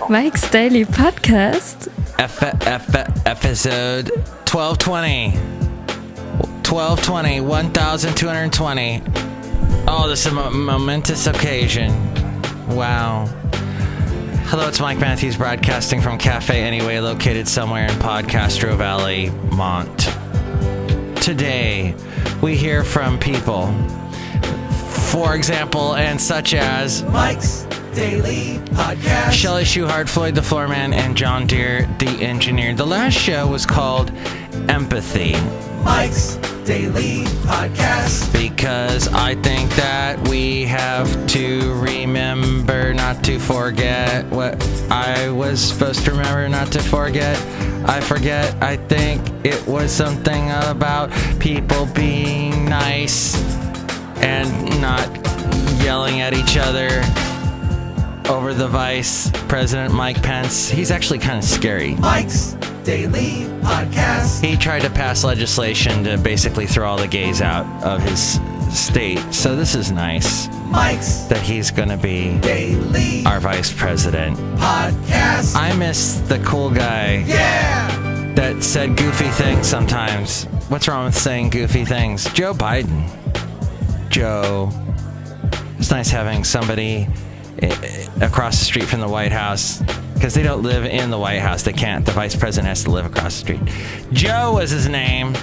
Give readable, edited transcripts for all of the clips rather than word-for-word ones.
Mike's Daily Podcast. Episode 1220. 1220. Oh, this is a momentous occasion. Wow. Hello, it's Mike Matthews broadcasting from Cafe Anyway, located somewhere in Podcastro Valley, Mont. Today, we hear from people, for example, and such as Mike's Daily Podcast, Chely Shoehart, Floyd the Floorman, and John Deere the Engineer. The last show was called Empathy. Mike's Daily Podcast, because I think that we have to remember not to forget what I was supposed to remember not to forget. I forget. I think it was something about people being nice and not yelling at each other over the Vice President Mike Pence. He's actually kind of scary. Mike's Daily Podcast. He tried to pass legislation to basically throw all the gays out of his state. So this is nice. Mike's that he's going to be Daily our vice president. Podcast. I miss the cool guy. Yeah. That said goofy things sometimes. What's wrong with saying goofy things? Joe Biden. Joe. It's nice having somebody across the street from the White House, because they don't live in the White House. They can't. The vice president has to live across the street. Joe was his name.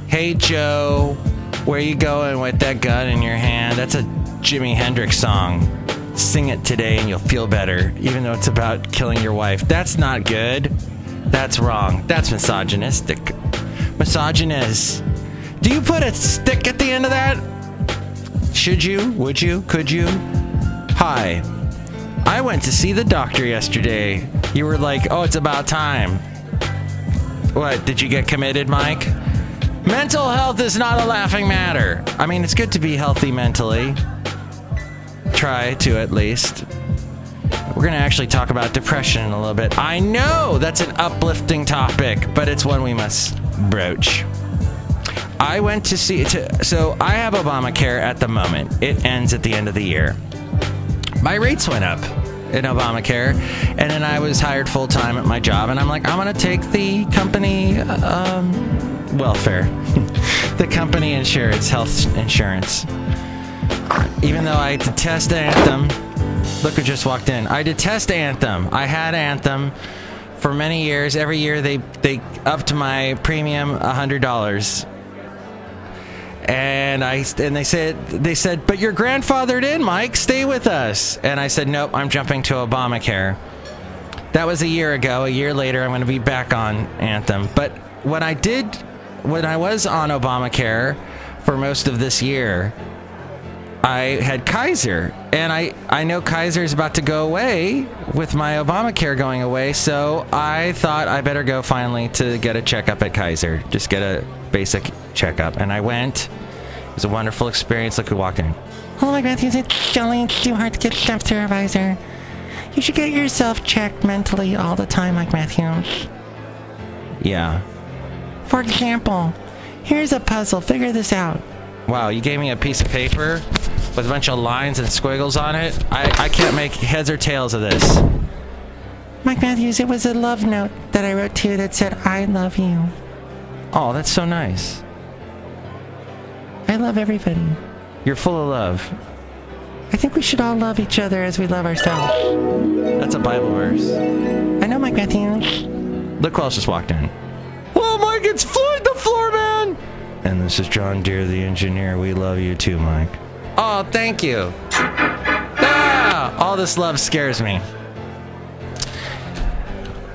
Hey, Joe, where you going with that gun in your hand? That's a Jimi Hendrix song. Sing it today and you'll feel better, even though it's about killing your wife. That's not good. That's wrong. That's misogynistic. Misogynist. Do you put a stick at the end of that? Should you? Would you? Could you? Hi. I went to see the doctor yesterday. You were like, oh, it's about time. What, did you get committed, Mike? Mental health is not a laughing matter. I mean, it's good to be healthy mentally. Try to, at least. We're going to actually talk about depression in a little bit. I know that's an uplifting topic, but it's one we must broach. I went to see... So I have Obamacare at the moment. It ends at the end of the year. My rates went up in Obamacare, and then I was hired full-time at my job, and I'm like, I'm going to take the company welfare. The company insurance, health insurance. Even though I detest Anthem. Look who just walked in. I detest Anthem. I had Anthem for many years. Every year they upped my premium $100. And they said, but you're grandfathered in, Mike. Stay with us. And I said, nope, I'm jumping to Obamacare. That was a year ago. A year later, I'm going to be back on Anthem. But when I was on Obamacare for most of this year, I had Kaiser. And I know Kaiser is about to go away with my Obamacare going away. So I thought I better go finally to get a checkup at Kaiser. Just get a basic checkup. And I went. It was a wonderful experience. Look who walked in. Hello, Mike Matthews. It's Chely Shoehart, Good Stuff Supervisor. You should get yourself checked mentally all the time, Mike Matthews. Yeah. For example, here's a puzzle. Figure this out. Wow, you gave me a piece of paper with a bunch of lines and squiggles on it. I can't make heads or tails of this. Mike Matthews, it was a love note that I wrote to you that said, I love you. Oh, that's so nice. I love everybody. You're full of love. I think we should all love each other as we love ourselves. That's a Bible verse. I know, Mike Matthews. Look who else just walked in. Hello, Mike, it's Floyd the Floorman. And this is John Deere the Engineer. We love you too, Mike. Oh, thank you. Ah, all this love scares me.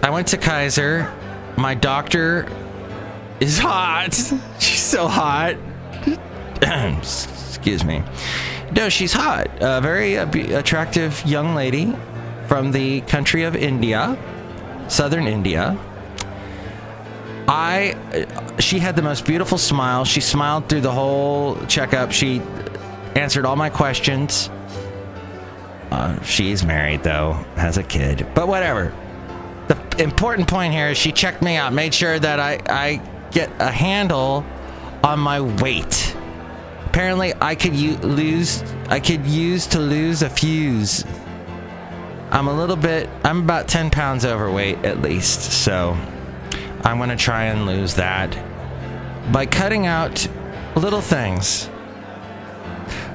I went to Kaiser. My doctor is hot. She's so hot. Excuse me. No, she's hot. A very attractive young lady from the country of India, southern India. She had the most beautiful smile. She smiled through the whole checkup. She answered all my questions. She's married, though, has a kid. But whatever. The important point here is she checked me out, made sure that I get a handle on my weight. Apparently, I could use to lose a fuse. I'm about 10 pounds overweight at least, so I'm going to try and lose that by cutting out little things.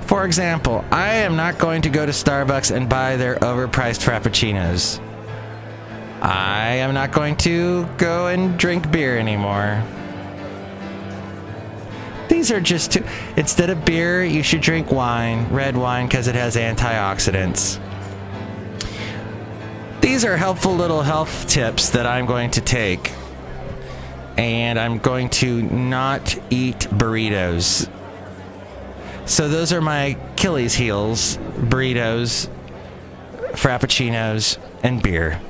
For example, I am not going to go to Starbucks and buy their overpriced frappuccinos. I am not going to go and drink beer anymore. These are just two. Instead of beer, you should drink wine, red wine, because it has antioxidants. These are helpful little health tips that I'm going to take. And I'm going to not eat burritos. So those are my Achilles heels: burritos, frappuccinos, and beer.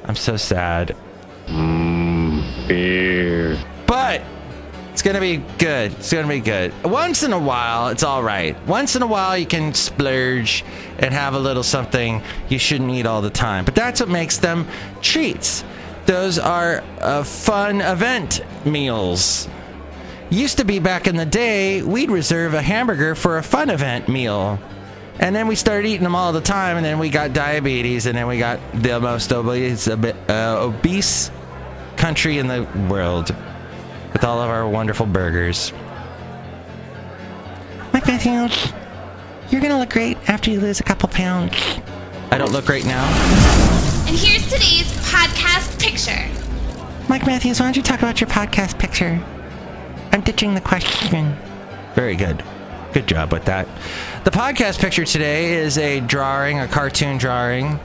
I'm so sad. Beer. But it's going to be good. It's going to be good. Once in a while, it's all right. Once in a while, you can splurge and have a little something you shouldn't eat all the time. But that's what makes them treats. Those are fun event meals. Used to be back in the day, we'd reserve a hamburger for a fun event meal. And then we started eating them all the time, and then we got diabetes, and then we got the most obese country in the world with all of our wonderful burgers. Mike Matthews, you're going to look great after you lose a couple pounds. I don't look great now. And here's today's podcast picture. Mike Matthews, why don't you talk about your podcast picture? I'm ditching the question. Very good. Good job with that. The podcast picture today is a cartoon drawing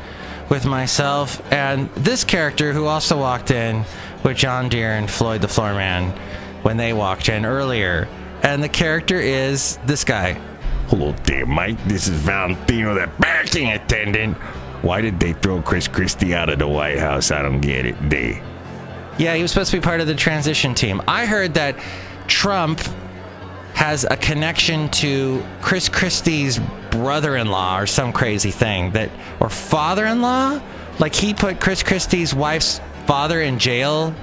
with myself and this character who also walked in with John Deere and Floyd the Floorman when they walked in earlier. And the character is this guy. Hello there, Mike. This is Valentino, the parking attendant. Why did they throw Chris Christie out of the White House? I don't get it. Yeah, he was supposed to be part of the transition team. I heard that Trump has a connection to Chris Christie's brother-in-law or some crazy thing or father-in-law. Like he put Chris Christie's wife's father in jail.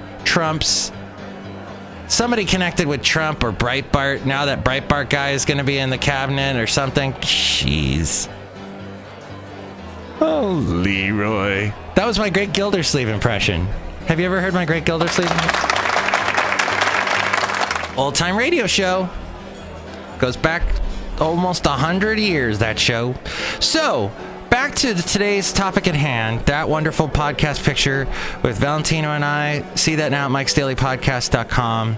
Somebody connected with Trump or Breitbart. Now that Breitbart guy is going to be in the cabinet or something. Jeez. Oh, Leroy. That was my Great Gildersleeve impression. Have you ever heard my Great Gildersleeve? Old time radio show. Goes back almost 100 years, that show. So, back to today's topic at hand. That wonderful podcast picture with Valentino and I. See that now at mikesdailypodcast.com.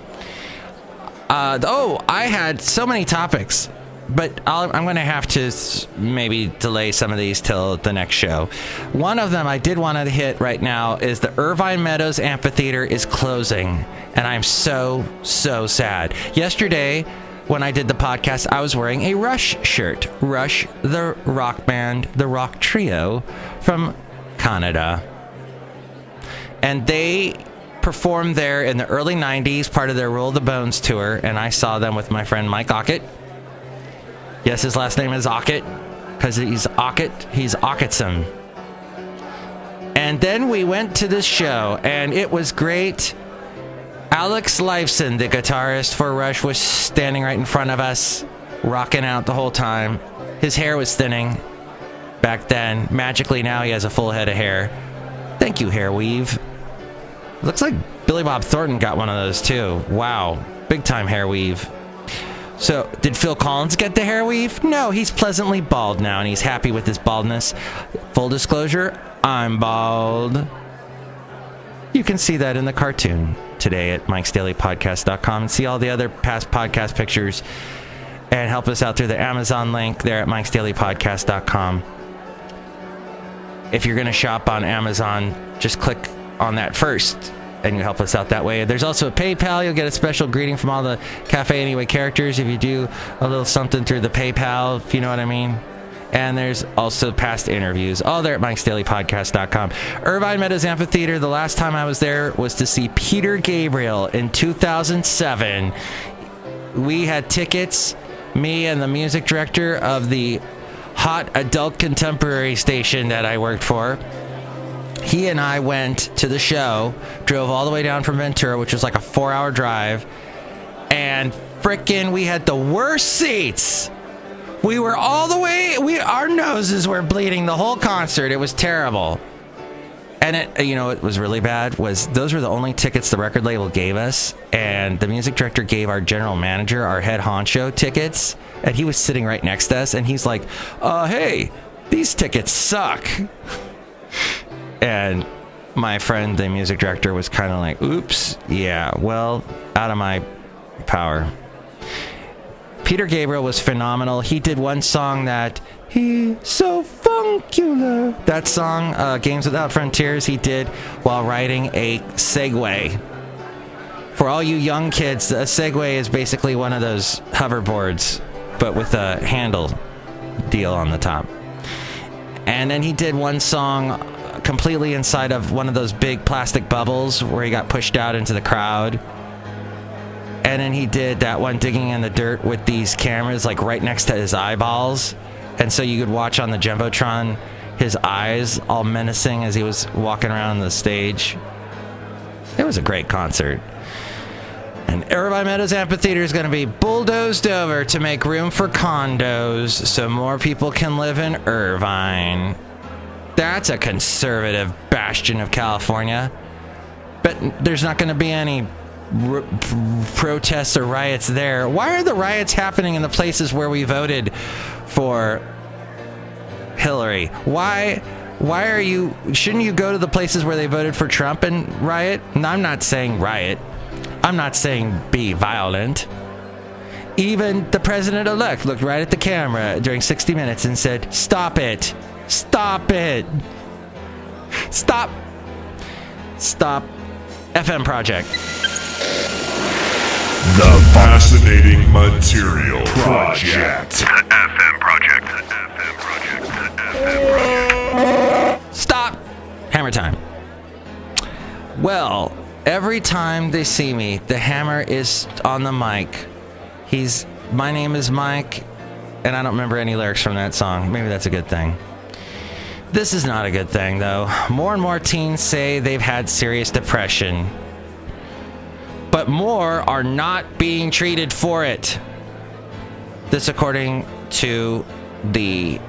I had so many topics. But I'm going to have to maybe delay some of these till the next show. One of them I did want to hit right now is the Irvine Meadows Amphitheater is closing. And I'm so, so sad. Yesterday, when I did the podcast, I was wearing a Rush shirt. Rush, the rock band, the rock trio from Canada. And they performed there in the early 90s, part of their Roll the Bones tour. And I saw them with my friend Mike Ockett. Yes, his last name is Ockett, because he's Ocketsome. And then we went to this show, and it was great. Alex Lifeson, the guitarist for Rush, was standing right in front of us, rocking out the whole time. His hair was thinning back then. Magically, now he has a full head of hair. Thank you, hair weave. Looks like Billy Bob Thornton got one of those, too. Wow, big-time hair weave. So, did Phil Collins get the hair weave? No, he's pleasantly bald now, and he's happy with his baldness. Full disclosure, I'm bald. You can see that in the cartoon today at mikesdailypodcast.com and see all the other past podcast pictures and help us out through the Amazon link there at mikesdailypodcast.com. If you're going to shop on Amazon, just click on that first. And you help us out that way. There's also a PayPal. You'll get a special greeting from all the Cafe Anyway characters if you do a little something through the PayPal, if you know what I mean. And there's also past interviews, all there at mikesdailypodcast.com. Irvine Meadows Amphitheater, the last time I was there was to see Peter Gabriel in 2007. We had tickets, me and the music director of the hot adult contemporary station that I worked for. He and I went to the show, drove all the way down from Ventura, which was like a 4-hour drive, and frickin' we had the worst seats. We were all the way, our noses were bleeding the whole concert. It was terrible. And it was really bad was those were the only tickets the record label gave us. And the music director gave our general manager, our head honcho, tickets. And he was sitting right next to us. And he's like, hey, these tickets suck. And my friend, the music director, was kind of like, oops, yeah, well, out of my power. Peter Gabriel was phenomenal. He did one song that he's so funkular. That song, Games Without Frontiers, he did while riding a Segway. For all you young kids, a Segway is basically one of those hoverboards, but with a handle deal on the top. And then he did one song completely inside of one of those big plastic bubbles where he got pushed out into the crowd. And then he did that one digging in the dirt with these cameras like right next to his eyeballs. And so you could watch on the Jumbotron his eyes all menacing as he was walking around the stage. It was a great concert. And Irvine Meadows Amphitheater is going to be bulldozed over to make room for condos so more people can live in Irvine. That's a conservative bastion of California. But there's not going to be any protests or riots there. Why are the riots happening in the places where we voted for Hillary? Why shouldn't you go to the places where they voted for Trump and riot? And I'm not saying riot. I'm not saying be violent. Even the president-elect looked right at the camera during 60 Minutes and said, stop it. Stop it. Stop. FM Project. The Fascinating Material Project. FM Project. Stop. Hammer time. Well, every time they see me, the hammer is on the mic. My name is Mike, and I don't remember any lyrics from that song. Maybe that's a good thing. This is not a good thing, though. More and more teens say they've had serious depression. But more are not being treated for it. This according to the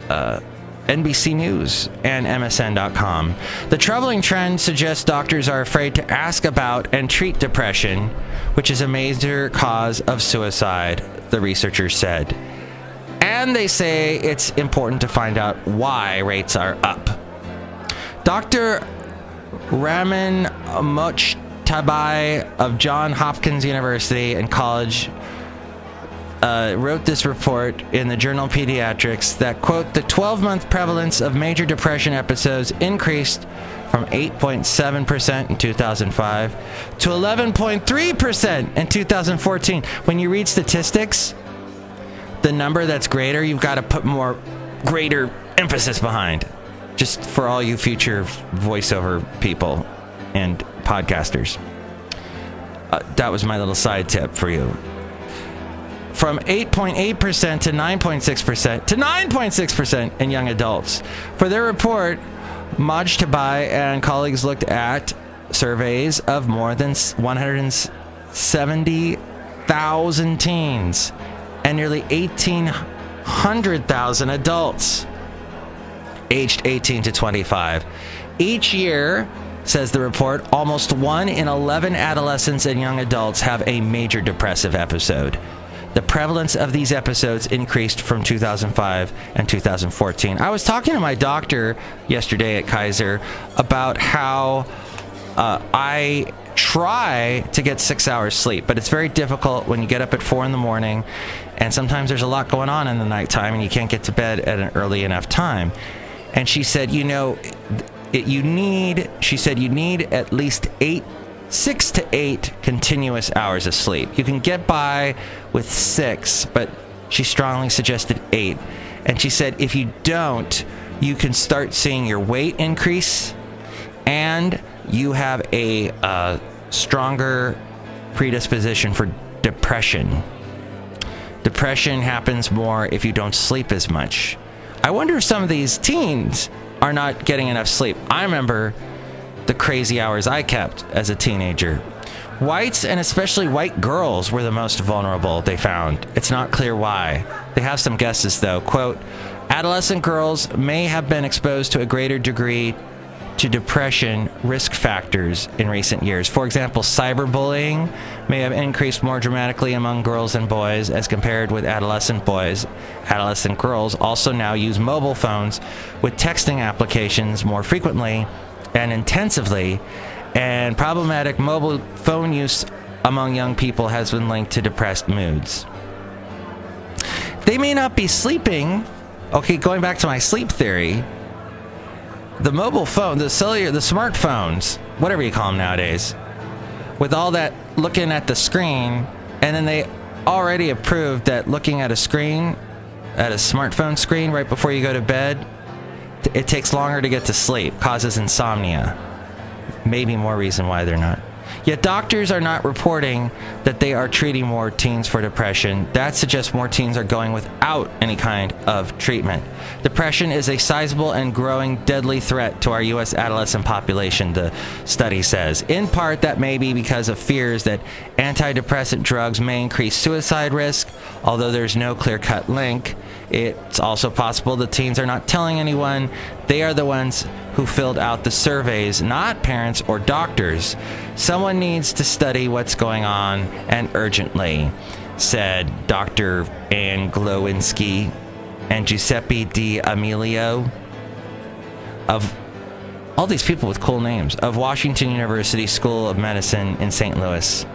NBC News and MSN.com. The troubling trend suggests doctors are afraid to ask about and treat depression, which is a major cause of suicide, the researchers said. And they say it's important to find out why rates are up. Dr. Raman Mochtabai of Johns Hopkins University and College wrote this report in the journal Pediatrics that, quote, the 12-month prevalence of major depression episodes increased from 8.7% in 2005 to 11.3% in 2014. When you read statistics, the number that's greater, you've got to put greater emphasis behind. Just for all you future voiceover people and podcasters. That was my little side tip for you. From 8.8% to 9.6% to 9.6% in young adults. For their report, Mojtabai and colleagues looked at surveys of more than 170,000 teens and nearly 1,800,000 adults aged 18 to 25. Each year, says the report, almost 1 in 11 adolescents and young adults have a major depressive episode. The prevalence of these episodes increased from 2005 and 2014. I was talking to my doctor yesterday at Kaiser about how I try to get 6 hours sleep, but it's very difficult when you get up at 4 in the morning, and sometimes there's a lot going on in the nighttime and you can't get to bed at an early enough time. And she said, you need at least 6 to 8 continuous hours of sleep. You can get by with 6, but she strongly suggested 8. And she said, if you don't, you can start seeing your weight increase and you have a stronger predisposition for depression. Depression happens more if you don't sleep as much. I wonder if some of these teens are not getting enough sleep. I remember the crazy hours I kept as a teenager. Whites, and especially white girls, were the most vulnerable, they found. It's not clear why. They have some guesses, though. Quote, adolescent girls may have been exposed to a greater degree to depression risk factors in recent years. For example, cyberbullying may have increased more dramatically among girls and boys as compared with adolescent boys. Adolescent girls also now use mobile phones with texting applications more frequently and intensively, and problematic mobile phone use among young people has been linked to depressed moods. They may not be sleeping. Okay, going back to my sleep theory, the mobile phone, the smartphones, whatever you call them nowadays, with all that looking at the screen, and then they already approved that looking at a screen, at a smartphone screen right before you go to bed, it takes longer to get to sleep, causes insomnia. Maybe more reason why they're not. Yet doctors are not reporting that they are treating more teens for depression. That suggests more teens are going without any kind of treatment. Depression is a sizable and growing deadly threat to our U.S. adolescent population, the study says. In part, that may be because of fears that antidepressant drugs may increase suicide risk, although there's no clear-cut link. It's also possible the teens are not telling anyone. They are the ones who filled out the surveys, not parents or doctors. Someone needs to study what's going on, and urgently, said Dr. Ann Glowinski and Giuseppe D'Amelio, of all these people with cool names, of Washington University School of Medicine in St. Louis.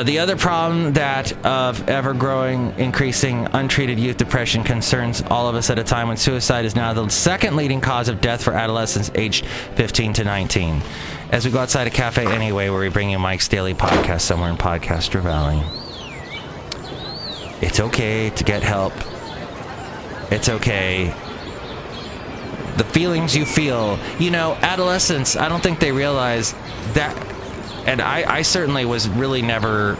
The other problem that of ever-growing, increasing, untreated youth depression concerns all of us at a time when suicide is now the second leading cause of death for adolescents aged 15 to 19. As we go outside a cafe anyway, where we bring you Mike's Daily Podcast somewhere in Podcaster Valley. It's okay to get help. It's okay. The feelings you feel, adolescents, I don't think they realize that. And I certainly was really never